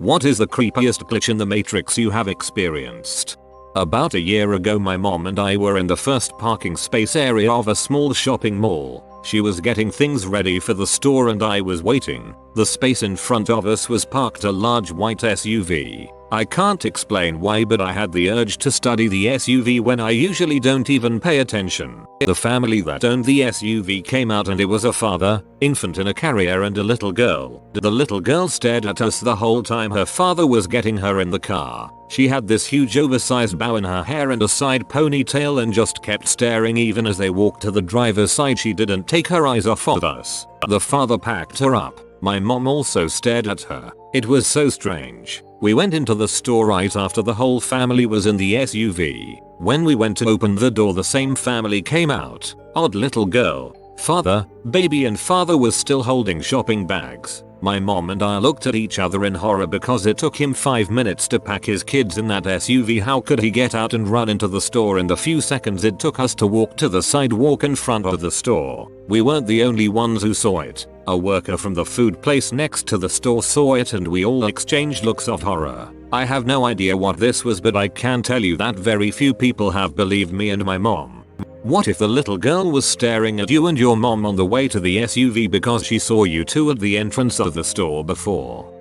What is the creepiest glitch in the Matrix you have experienced? About a year ago my mom and I were in the first parking space area of a small shopping mall. She was getting things ready for the store and I was waiting. The space in front of us was parked a large white SUV. I can't explain why, but I had the urge to study the SUV when I usually don't even pay attention. The family that owned the SUV came out and it was a father, infant in a carrier and a little girl. The little girl stared at us the whole time her father was getting her in the car. She had this huge oversized bow in her hair and a side ponytail and just kept staring. Even as they walked to the driver's side she didn't take her eyes off of us. The father packed her up. My mom also stared at her. It was so strange. We went into the store right after the whole family was in the SUV. When we went to open the door the same family came out. Odd little girl, father, baby and father was still holding shopping bags. My mom and I looked at each other in horror because it took him 5 minutes to pack his kids in that SUV. How could he get out and run into the store in the few seconds it took us to walk to the sidewalk in front of the store? We weren't the only ones who saw it. A worker from the food place next to the store saw it and we all exchanged looks of horror. I have no idea what this was, but I can tell you that very few people have believed me and my mom. What if the little girl was staring at you and your mom on the way to the SUV because she saw you two at the entrance of the store before?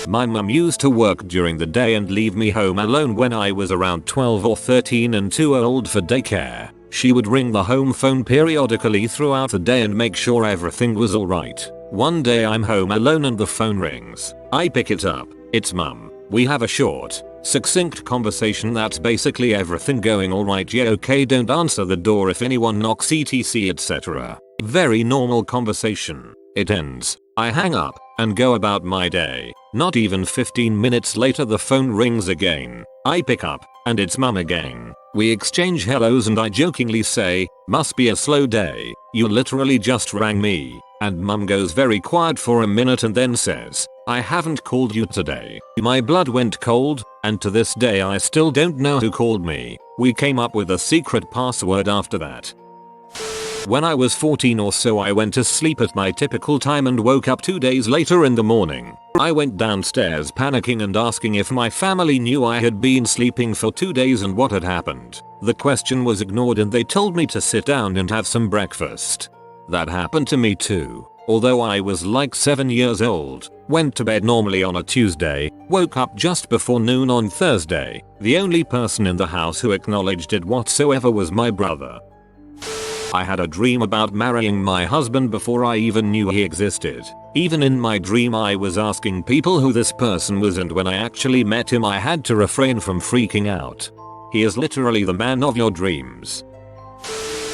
My mum used to work during the day and leave me home alone when I was around 12 or 13 and too old for daycare. She would ring the home phone periodically throughout the day and make sure everything was alright. One day I'm home alone and the phone rings. I pick it up. It's mum. We have a short, succinct conversation that's basically everything going alright, yeah, okay, don't answer the door if anyone knocks, etc, etc. Very normal conversation. It ends. I hang up and go about my day. Not even 15 minutes later the phone rings again. I pick up and it's mum again. We exchange hellos and I jokingly say, must be a slow day, you literally just rang me. And mum goes very quiet for a minute and then says, I haven't called you today. My blood went cold, and to this day I still don't know who called me. We came up with a secret password after that. When I was 14 or so I went to sleep at my typical time and woke up 2 days later in the morning. I went downstairs panicking and asking if my family knew I had been sleeping for 2 days and what had happened. The question was ignored and they told me to sit down and have some breakfast. That happened to me too. Although I was like 7 years old, went to bed normally on a Tuesday, woke up just before noon on Thursday. The only person in the house who acknowledged it whatsoever was my brother. I had a dream about marrying my husband before I even knew he existed. Even in my dream I was asking people who this person was, and when I actually met him I had to refrain from freaking out. He is literally the man of your dreams.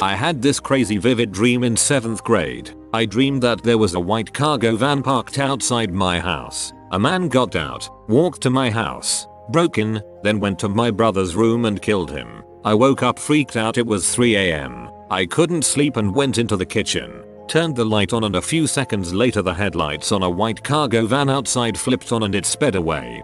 I had this crazy vivid dream in 7th grade. I dreamed that there was a white cargo van parked outside my house. A man got out, walked to my house, broke in, then went to my brother's room and killed him. I woke up freaked out. It was 3 AM. I couldn't sleep and went into the kitchen, turned the light on, and a few seconds later the headlights on a white cargo van outside flipped on and it sped away.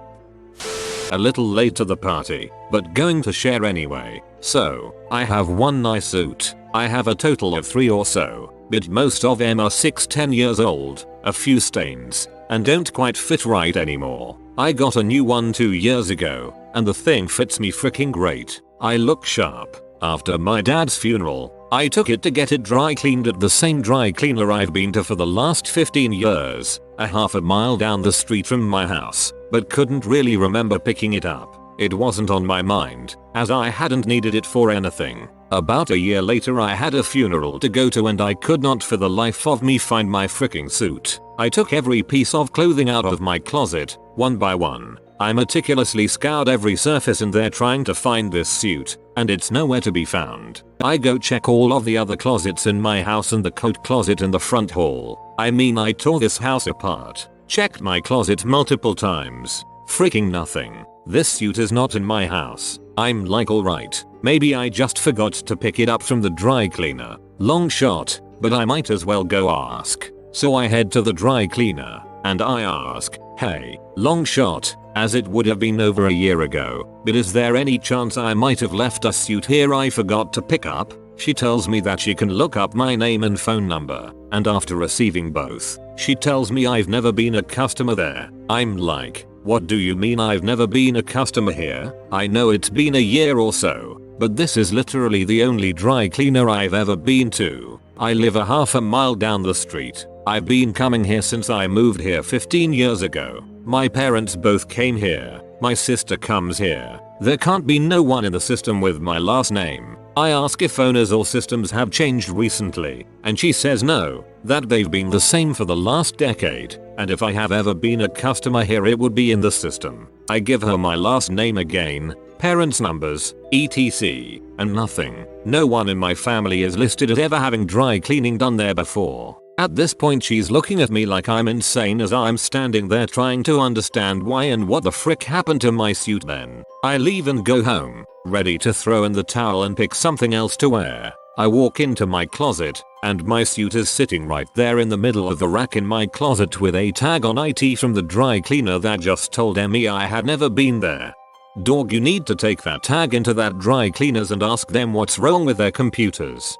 A little late to the party, but going to share anyway. So, I have one nice suit. I have a total of 3 or so, but most of them are 6-10 years old, a few stains, and don't quite fit right anymore. I got a new one 2 years ago, and the thing fits me freaking great. I look sharp. After my dad's funeral, I took it to get it dry cleaned at the same dry cleaner I've been to for the last 15 years, a half a mile down the street from my house, but couldn't really remember picking it up. It wasn't on my mind, as I hadn't needed it for anything. About a year later I had a funeral to go to and I could not for the life of me find my freaking suit. I took every piece of clothing out of my closet, one by one. I meticulously scoured every surface in there trying to find this suit, and it's nowhere to be found. I go check all of the other closets in my house and the coat closet in the front hall. I mean, I tore this house apart. Checked my closet multiple times. Freaking nothing. This suit is not in my house. I'm like, alright, maybe I just forgot to pick it up from the dry cleaner. Long shot, but I might as well go ask. So I head to the dry cleaner, and I ask, hey, long shot, as it would have been over a year ago, but is there any chance I might have left a suit here I forgot to pick up? She tells me that she can look up my name and phone number, and after receiving both, she tells me I've never been a customer there. I'm like, What do you mean I've never been a customer here? I know it's been a year or so, but this is literally the only dry cleaner I've ever been to. I live a half a mile down the street. I've been coming here since I moved here 15 years ago. My parents both came here. My sister comes here. There can't be no one in the system with my last name. I ask if owners or systems have changed recently, and she says no, that they've been the same for the last decade, and if I have ever been a customer here it would be in the system. I give her my last name again, parents' numbers, etc. and nothing. No one in my family is listed as ever having dry cleaning done there before. At this point she's looking at me like I'm insane as I'm standing there trying to understand why and what the frick happened to my suit then. I leave and go home, ready to throw in the towel and pick something else to wear. I walk into my closet, and my suit is sitting right there in the middle of the rack in my closet with a tag on it from the dry cleaner that just told me I had never been there. Dog, you need to take that tag into that dry cleaners and ask them what's wrong with their computers.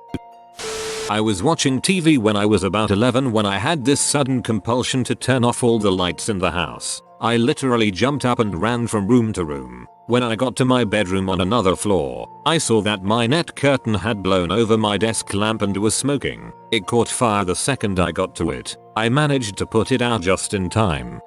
I was watching TV when I was about 11 when I had this sudden compulsion to turn off all the lights in the house. I literally jumped up and ran from room to room. When I got to my bedroom on another floor, I saw that my net curtain had blown over my desk lamp and was smoking. It caught fire the second I got to it. I managed to put it out just in time.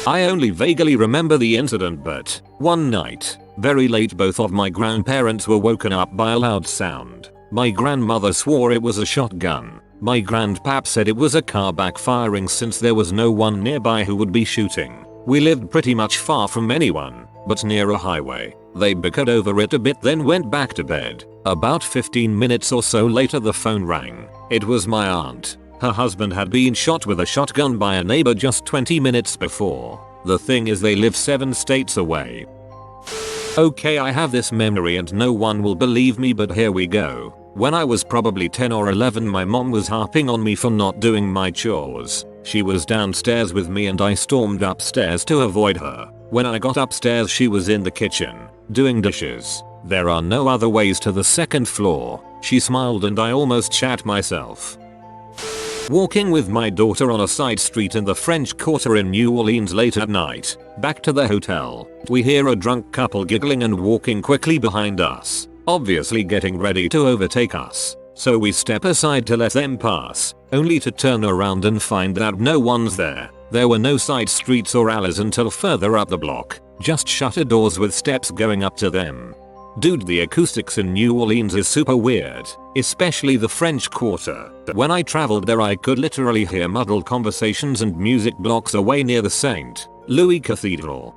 I only vaguely remember the incident, but one night, very late, both of my grandparents were woken up by a loud sound. My grandmother swore it was a shotgun. My grandpap said it was a car backfiring since there was no one nearby who would be shooting. We lived pretty much far from anyone, but near a highway. They bickered over it a bit then went back to bed. About 15 minutes or so later the phone rang. It was my aunt. Her husband had been shot with a shotgun by a neighbor just 20 minutes before. The thing is they live 7 states away. Okay, I have this memory and no one will believe me, but here we go. When I was probably 10 or 11, my mom was harping on me for not doing my chores. She was downstairs with me and I stormed upstairs to avoid her. When I got upstairs she was in the kitchen, doing dishes. There are no other ways to the second floor. She smiled and I almost shat myself. Walking with my daughter on a side street in the French Quarter in New Orleans late at night, back to the hotel, we hear a drunk couple giggling and walking quickly behind us, obviously getting ready to overtake us. So we step aside to let them pass, only to turn around and find that no one's there. There were no side streets or alleys until further up the block, just shutter doors with steps going up to them. Dude, the acoustics in New Orleans is super weird, especially the French Quarter. When I traveled there I could literally hear muddled conversations and music blocks away near the St. Louis Cathedral.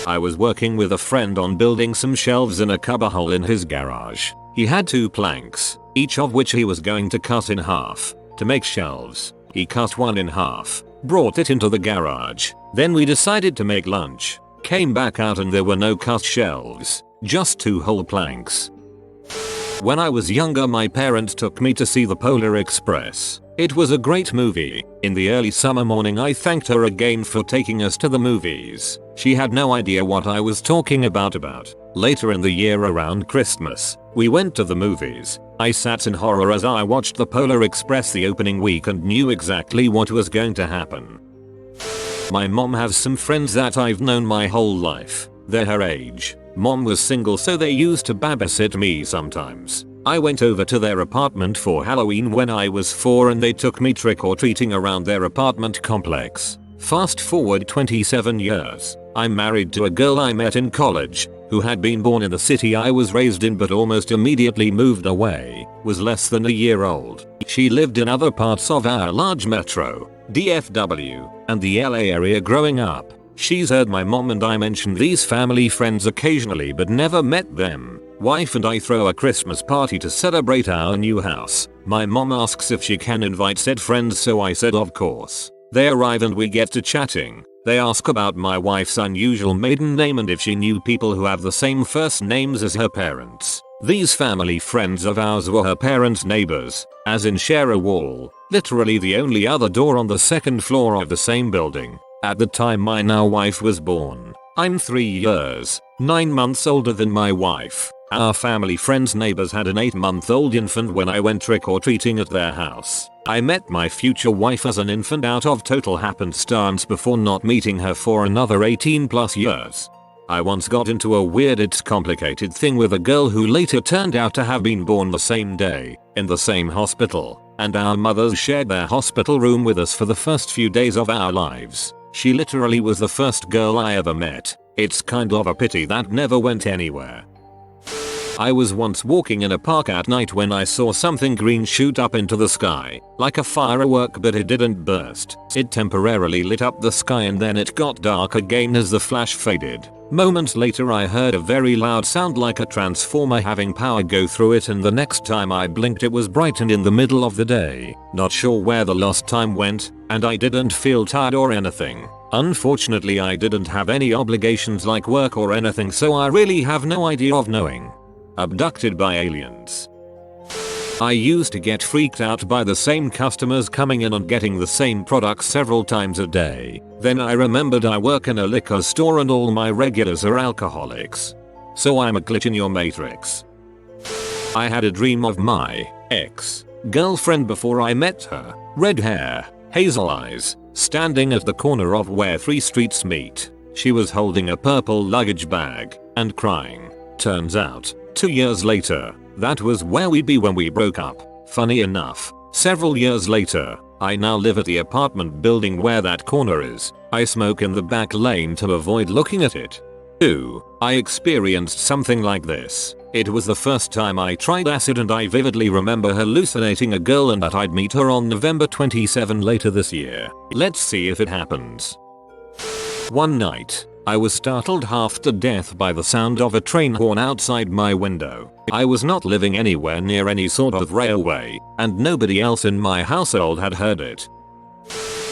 I was working with a friend on building some shelves in a cubbyhole in his garage. He had 2 planks, each of which he was going to cut in half to make shelves. He cut one in half, brought it into the garage. Then we decided to make lunch. Came back out and there were no cut shelves, just 2 whole planks. When I was younger my parents took me to see the Polar Express. It was a great movie. In the early summer morning I thanked her again for taking us to the movies. She had no idea what I was talking about. Later in the year around Christmas, we went to the movies. I sat in horror as I watched the Polar Express the opening week and knew exactly what was going to happen. My mom has some friends that I've known my whole life. They're her age. Mom was single so they used to babysit me sometimes. I went over to their apartment for Halloween when I was 4 and they took me trick-or-treating around their apartment complex. Fast forward 27 years. I'm married to a girl I met in college, who had been born in the city I was raised in but almost immediately moved away, was less than a year old. She lived in other parts of our large metro, DFW, and the LA area growing up. She's heard my mom and I mention these family friends occasionally but never met them. Wife and I throw a Christmas party to celebrate our new house. My mom asks if she can invite said friends so I said of course. They arrive and we get to chatting. They ask about my wife's unusual maiden name and if she knew people who have the same first names as her parents. These family friends of ours were her parents' neighbors, as in share a wall, literally the only other door on the second floor of the same building. At the time my now wife was born. I'm 3 years, 9 months older than my wife. Our family friends' neighbors had an 8-month-old infant when I went trick-or-treating at their house. I met my future wife as an infant out of total happenstance before not meeting her for another 18 plus years. I once got into a weird it's complicated thing with a girl who later turned out to have been born the same day, in the same hospital, and our mothers shared their hospital room with us for the first few days of our lives. She literally was the first girl I ever met. It's kind of a pity that never went anywhere. I was once walking in a park at night when I saw something green shoot up into the sky, like a firework, but it didn't burst. It temporarily lit up the sky and then it got dark again as the flash faded. Moments later I heard a very loud sound like a transformer having power go through it, and the next time I blinked it was bright and in the middle of the day. Not sure where the lost time went, and I didn't feel tired or anything. Unfortunately I didn't have any obligations like work or anything, so I really have no idea of knowing. Abducted by aliens. I used to get freaked out by the same customers coming in and getting the same products several times a day. Then I remembered I work in a liquor store and all my regulars are alcoholics. So I'm a glitch in your matrix. I had a dream of my ex-girlfriend before I met her. Red hair, hazel eyes, standing at the corner of where 3 streets meet. She was holding a purple luggage bag and crying. Turns out, 2 years later, that was where we'd be when we broke up. Funny enough, several years later, I now live at the apartment building where that corner is. I smoke in the back lane to avoid looking at it. 2. I experienced something like this. It was the first time I tried acid and I vividly remember hallucinating a girl and that I'd meet her on November 27 later this year. Let's see if it happens. One night, I was startled half to death by the sound of a train horn outside my window. I was not living anywhere near any sort of railway, and nobody else in my household had heard it.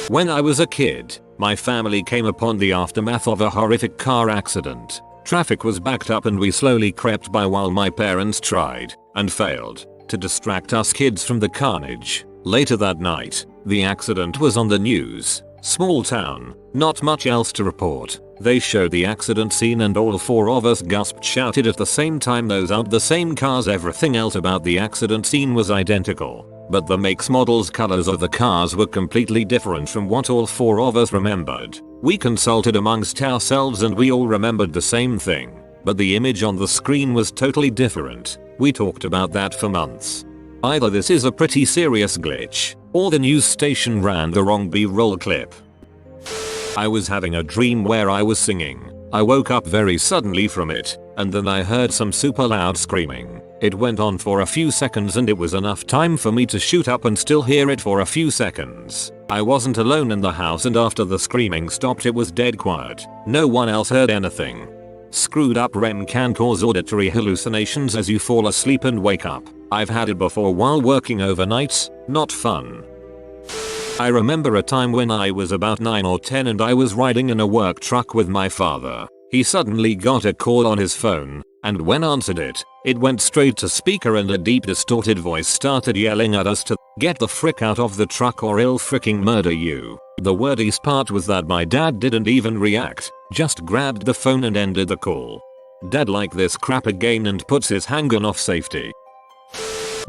When I was a kid, my family came upon the aftermath of a horrific car accident. Traffic was backed up and we slowly crept by while my parents tried, and failed, to distract us kids from the carnage. Later that night, the accident was on the news. Small town, not much else to report. They showed the accident scene and all 4 of us gasped, shouted at the same time, those aren't the same cars. Everything else about the accident scene was identical, but the makes, models, colors of the cars were completely different from what all 4 of us remembered. We consulted amongst ourselves and we all remembered the same thing, but the image on the screen was totally different. We talked about that for months. Either this is a pretty serious glitch, or the news station ran the wrong B-roll clip. I was having a dream where I was singing. I woke up very suddenly from it, and then I heard some super loud screaming. It went on for a few seconds and it was enough time for me to shoot up and still hear it for a few seconds. I wasn't alone in the house and after the screaming stopped it was dead quiet. No one else heard anything. Screwed up REM can cause auditory hallucinations as you fall asleep and wake up. I've had it before while working overnights, not fun. I remember a time when I was about 9 or 10 and I was riding in a work truck with my father. He suddenly got a call on his phone, and when answered it, it went straight to speaker and a deep distorted voice started yelling at us to get the frick out of the truck or I'll fricking murder you. The wordiest part was that my dad didn't even react, just grabbed the phone and ended the call. Dad like this crap again and puts his handgun off safety.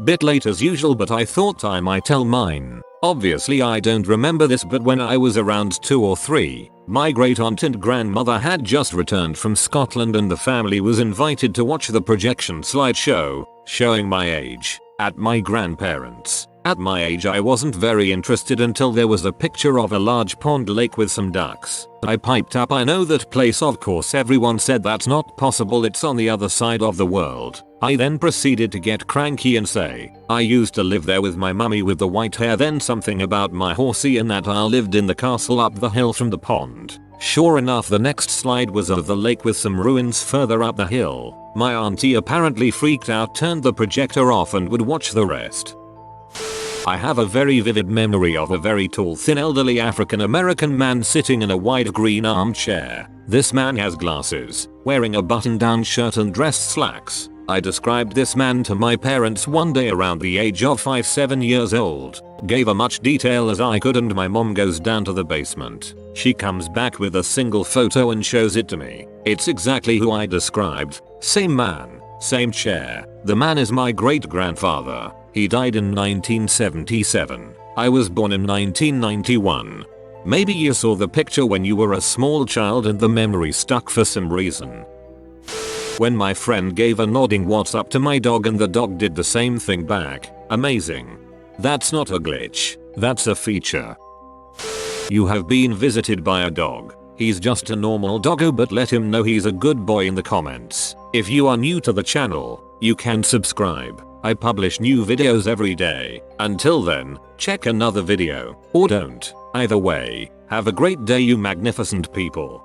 Bit late as usual, but I thought I might tell mine. Obviously I don't remember this, but when I was around 2 or 3, my great aunt and grandmother had just returned from Scotland and the family was invited to watch the projection slideshow, showing my age, at my grandparents'. At my age I wasn't very interested until there was a picture of a large pond lake with some ducks. I piped up, I know that place, of course everyone said that's not possible, it's on the other side of the world. I then proceeded to get cranky and say, I used to live there with my mummy with the white hair, then something about my horsey and that I lived in the castle up the hill from the pond. Sure enough, the next slide was of the lake with some ruins further up the hill. My auntie apparently freaked out, turned the projector off and would watch the rest. I have a very vivid memory of a very tall, thin, elderly African American man sitting in a wide green armchair. This man has glasses, wearing a button-down shirt and dressed slacks. I described this man to my parents one day around the age of 5-7 years old. Gave as much detail as I could and my mom goes down to the basement. She comes back with a single photo and shows it to me. It's exactly who I described. Same man. Same chair. The man is my great grandfather. He died in 1977. I was born in 1991. Maybe you saw the picture when you were a small child and the memory stuck for some reason. When my friend gave a nodding what's up to my dog and the dog did the same thing back. Amazing. That's not a glitch. That's a feature. You have been visited by a dog. He's just a normal doggo, but let him know he's a good boy in the comments. If you are new to the channel, you can subscribe. I publish new videos every day. Until then, check another video. Or don't. Either way, have a great day you magnificent people.